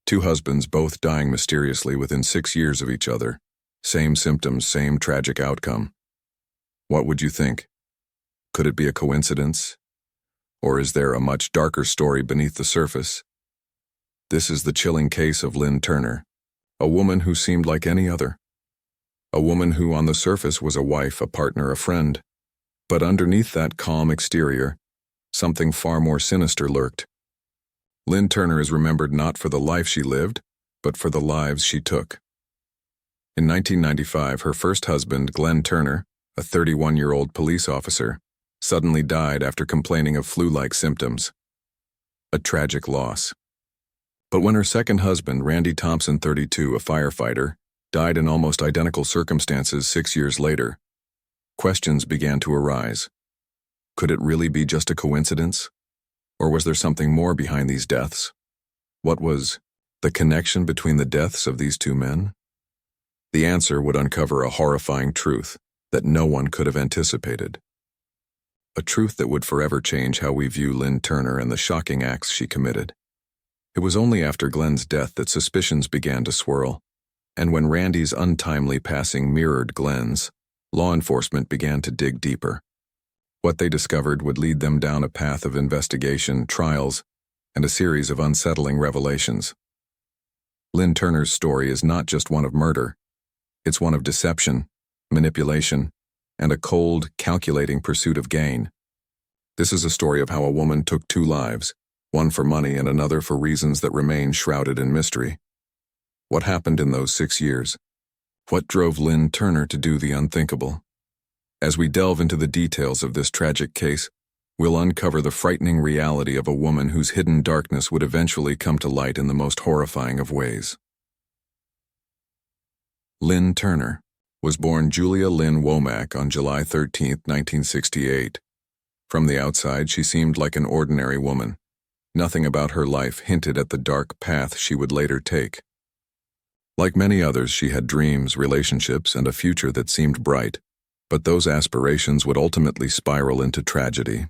Two husbands both dying mysteriously within 6 years of each other. Same symptoms, same tragic outcome. What would you think? Could it be a coincidence? Or is there a much darker story beneath the surface? This is the chilling case of Lynn Turner, a woman who seemed like any other. A woman who on the surface was a wife, a partner, a friend. But underneath that calm exterior, something far more sinister lurked. Lynn Turner is remembered not for the life she lived, but for the lives she took. In 1995, her first husband, Glenn Turner, a 31-year-old police officer, suddenly died after complaining of flu-like symptoms. A tragic loss. But when her second husband, Randy Thompson, 32, a firefighter, died in almost identical circumstances 6 years later, questions began to arise. Could it really be just a coincidence? Or was there something more behind these deaths? What was the connection between the deaths of these two men? The answer would uncover a horrifying truth that no one could have anticipated. A truth that would forever change how we view Lynn Turner and the shocking acts she committed. It was only after Glenn's death that suspicions began to swirl, and when Randy's untimely passing mirrored Glenn's, law enforcement began to dig deeper. What they discovered would lead them down a path of investigation, trials, and a series of unsettling revelations. Lynn Turner's story is not just one of murder. It's one of deception, manipulation, and a cold, calculating pursuit of gain. This is a story of how a woman took two lives, one for money and another for reasons that remain shrouded in mystery. What happened in those 6 years? What drove Lynn Turner to do the unthinkable? As we delve into the details of this tragic case, we'll uncover the frightening reality of a woman whose hidden darkness would eventually come to light in the most horrifying of ways. Lynn Turner was born Julia Lynn Womack on July 13, 1968. From the outside, she seemed like an ordinary woman. Nothing about her life hinted at the dark path she would later take. Like many others, she had dreams, relationships, and a future that seemed bright, but those aspirations would ultimately spiral into tragedy.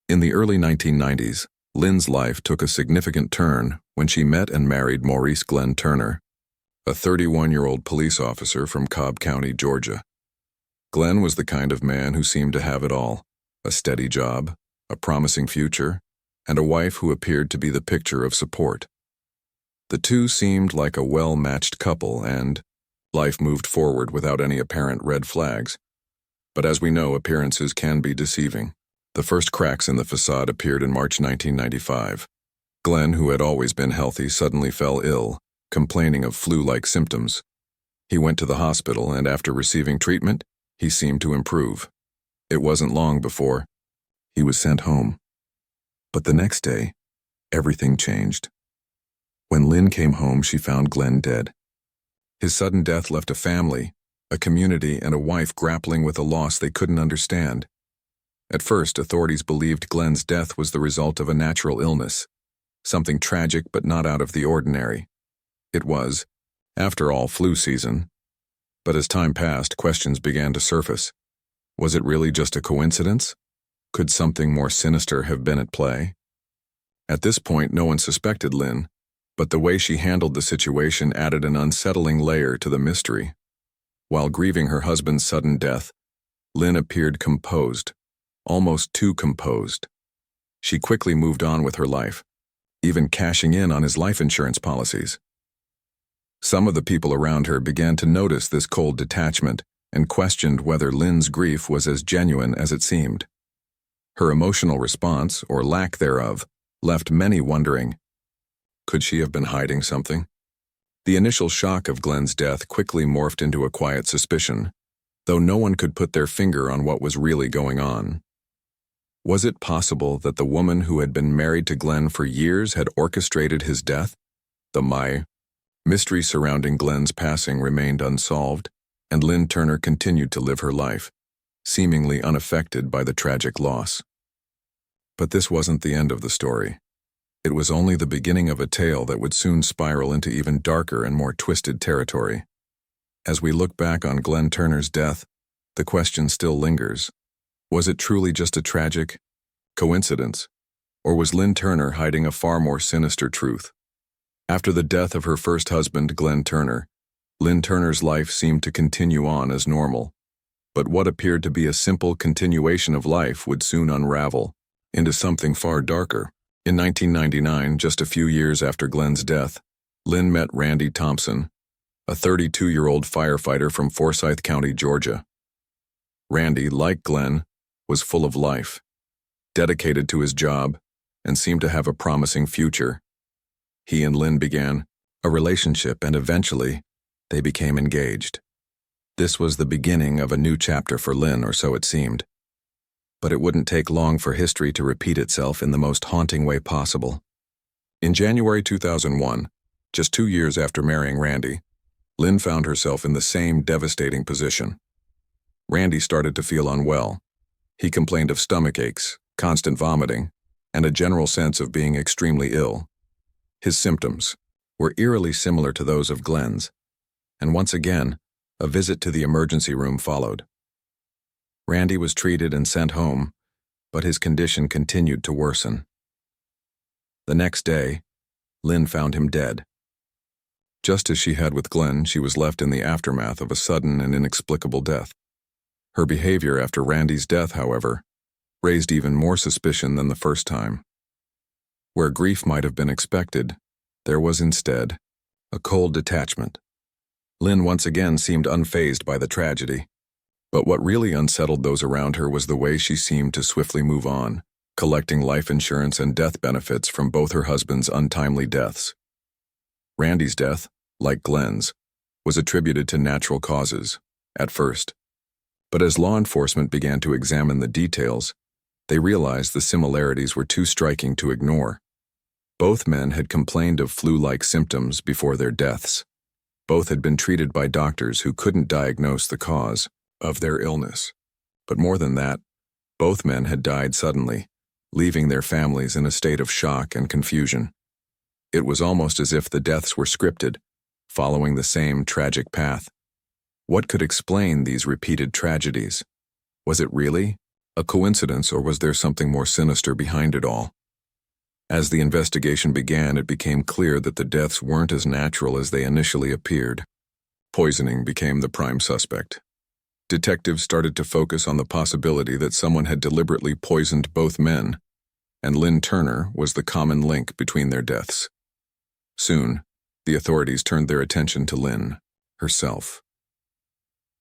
In the early 1990s, Lynn's life took a significant turn when she met and married Maurice Glenn Turner, a 31-year-old police officer from Cobb County, Georgia. Glenn was the kind of man who seemed to have it all: a steady job, a promising future, and a wife who appeared to be the picture of support. The two seemed like a well-matched couple, and life moved forward without any apparent red flags. But as we know, appearances can be deceiving. The first cracks in the facade appeared in March 1995. Glenn, who had always been healthy, suddenly fell ill, complaining of flu-like symptoms. He went to the hospital, and after receiving treatment, he seemed to improve. It wasn't long before he was sent home. But the next day, everything changed. When Lynn came home, she found Glenn dead. His sudden death left a family, a community, and a wife grappling with a loss they couldn't understand. At first, authorities believed Glenn's death was the result of a natural illness, something tragic but not out of the ordinary. It was, after all, flu season. But as time passed, questions began to surface. Was it really just a coincidence? Could something more sinister have been at play? At this point, no one suspected Lynn, but the way she handled the situation added an unsettling layer to the mystery. While grieving her husband's sudden death, Lynn appeared composed, almost too composed. She quickly moved on with her life, even cashing in on his life insurance policies. Some of the people around her began to notice this cold detachment and questioned whether Lynn's grief was as genuine as it seemed. Her emotional response, or lack thereof, left many wondering, could she have been hiding something? The initial shock of Glenn's death quickly morphed into a quiet suspicion, though no one could put their finger on what was really going on. Was it possible that the woman who had been married to Glenn for years had orchestrated his death? The mystery surrounding Glenn's passing remained unsolved, and Lynn Turner continued to live her life, seemingly unaffected by the tragic loss. But this wasn't the end of the story. It was only the beginning of a tale that would soon spiral into even darker and more twisted territory. As we look back on Glenn Turner's death, the question still lingers. Was it truly just a tragic coincidence? Or was Lynn Turner hiding a far more sinister truth? After the death of her first husband, Glenn Turner, Lynn Turner's life seemed to continue on as normal. But what appeared to be a simple continuation of life would soon unravel into something far darker. In 1999, just a few years after Glenn's death, Lynn met Randy Thompson, a 32-year-old firefighter from Forsyth County, Georgia. Randy, like Glenn, was full of life, dedicated to his job, and seemed to have a promising future. He and Lynn began a relationship, and eventually, they became engaged. This was the beginning of a new chapter for Lynn, or so it seemed. But it wouldn't take long for history to repeat itself in the most haunting way possible. In January 2001, just 2 years after marrying Randy, Lynn found herself in the same devastating position. Randy started to feel unwell. He complained of stomach aches, constant vomiting, and a general sense of being extremely ill. His symptoms were eerily similar to those of Glenn's, and once again, a visit to the emergency room followed. Randy was treated and sent home, but his condition continued to worsen. The next day, Lynn found him dead. Just as she had with Glenn, she was left in the aftermath of a sudden and inexplicable death. Her behavior after Randy's death, however, raised even more suspicion than the first time. Where grief might have been expected, there was instead a cold detachment. Lynn once again seemed unfazed by the tragedy. But what really unsettled those around her was the way she seemed to swiftly move on, collecting life insurance and death benefits from both her husband's untimely deaths. Randy's death, like Glenn's, was attributed to natural causes, at first. But as law enforcement began to examine the details, they realized the similarities were too striking to ignore. Both men had complained of flu-like symptoms before their deaths. Both had been treated by doctors who couldn't diagnose the cause of their illness. But more than that, both men had died suddenly, leaving their families in a state of shock and confusion. It was almost as if the deaths were scripted, following the same tragic path. What could explain these repeated tragedies? Was it really a coincidence, or was there something more sinister behind it all? As the investigation began, it became clear that the deaths weren't as natural as they initially appeared. Poisoning became the prime suspect. Detectives started to focus on the possibility that someone had deliberately poisoned both men, and Lynn Turner was the common link between their deaths. Soon, the authorities turned their attention to Lynn herself.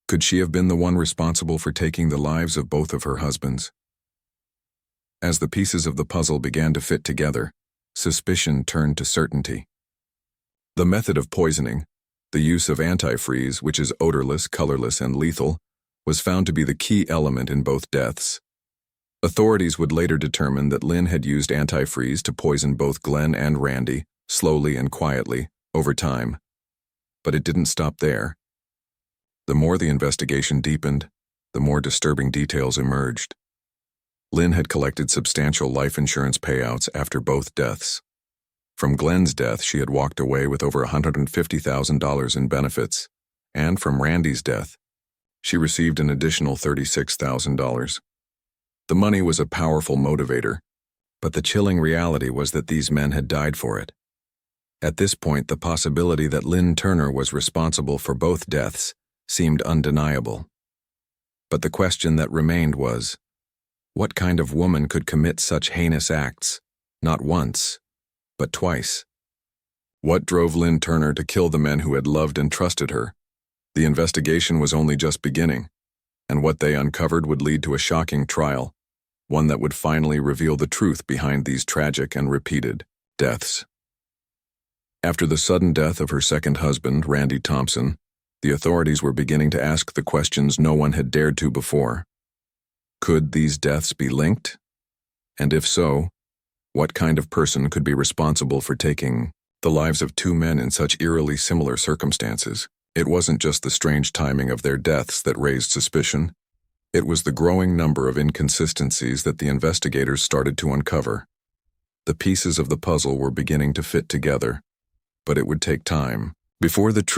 Could she have been the one responsible for taking the lives of both of her husbands? As the pieces of the puzzle began to fit together, suspicion turned to certainty. The method of poisoning, the use of antifreeze, which is odorless, colorless, and lethal, was found to be the key element in both deaths. Authorities would later determine that Lynn had used antifreeze to poison both Glenn and Randy, slowly and quietly, over time. But it didn't stop there. The more the investigation deepened, the more disturbing details emerged. Lynn had collected substantial life insurance payouts after both deaths. From Glenn's death, she had walked away with over $150,000 in benefits, and from Randy's death, she received an additional $36,000. The money was a powerful motivator, but the chilling reality was that these men had died for it. At this point, the possibility that Lynn Turner was responsible for both deaths seemed undeniable. But the question that remained was, what kind of woman could commit such heinous acts, not once, but twice? What drove Lynn Turner to kill the men who had loved and trusted her? The investigation was only just beginning, and what they uncovered would lead to a shocking trial, one that would finally reveal the truth behind these tragic and repeated deaths. After the sudden death of her second husband, Randy Thompson, the authorities were beginning to ask the questions no one had dared to before. Could these deaths be linked? And if so, what kind of person could be responsible for taking the lives of two men in such eerily similar circumstances? It wasn't just the strange timing of their deaths that raised suspicion. It was the growing number of inconsistencies that the investigators started to uncover. The pieces of the puzzle were beginning to fit together, but it would take time before the truth